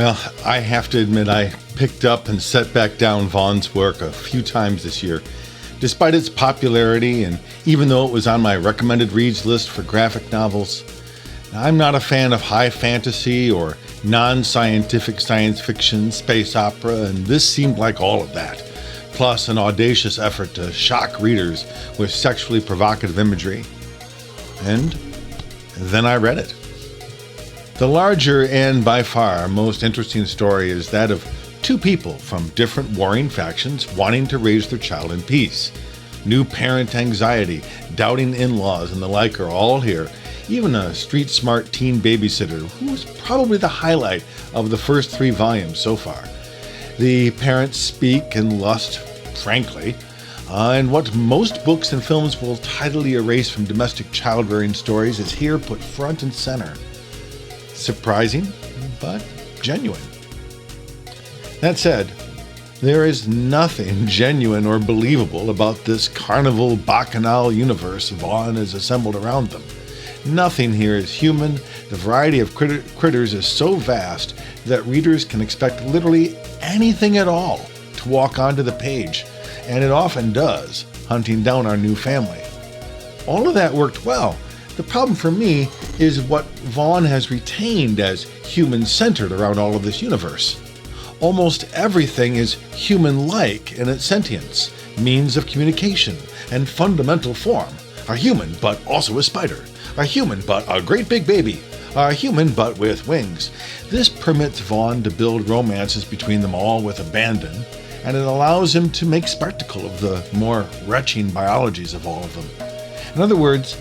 Well, I have to admit I picked up and set back down Vaughan's work a few times this year. Despite its popularity, and even though it was on my recommended reads list for graphic novels, I'm not a fan of high fantasy or non-scientific science fiction, space opera, and this seemed like all of that, plus an audacious effort to shock readers with sexually provocative imagery. And then I read it. The larger and by far most interesting story is that of two people from different warring factions wanting to raise their child in peace. New parent anxiety, doubting in-laws, and the like are all here. Even a street-smart teen babysitter, who was probably the highlight of the first 3 volumes so far. The parents speak and lust, frankly, and what most books and films will tidily erase from domestic child-rearing stories is here put front and center. Surprising, but genuine. That said, there is nothing genuine or believable about this carnival bacchanal universe Vaughan has assembled around them. Nothing here is human. The variety of critters is so vast that readers can expect literally anything at all to walk onto the page, and it often does, hunting down our new family. All of that worked well. The problem for me is what Vaughan has retained as human-centered around all of this universe. Almost everything is human-like in its sentience, means of communication, and fundamental form. A human, but also a spider. A human, but a great big baby. A human, but with wings. This permits Vaughan to build romances between them all with abandon, and it allows him to make spectacle of the more retching biologies of all of them. In other words,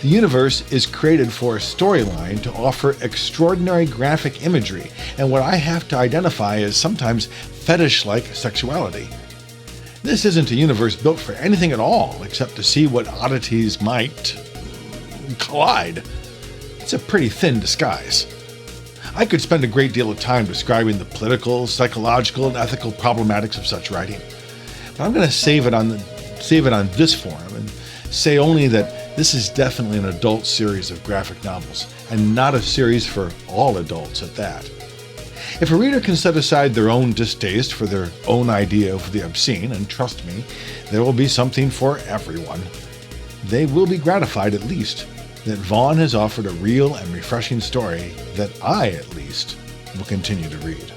the universe is created for a storyline to offer extraordinary graphic imagery and what I have to identify as sometimes fetish-like sexuality. This isn't a universe built for anything at all except to see what oddities might collide. It's a pretty thin disguise. I could spend a great deal of time describing the political, psychological, and ethical problematics of such writing, but I'm going to save it on this forum and say only that this is definitely an adult series of graphic novels, and not a series for all adults at that. If a reader can set aside their own distaste for their own idea of the obscene, and trust me, there will be something for everyone, they will be gratified at least that Vaughan has offered a real and refreshing story that I, at least, will continue to read.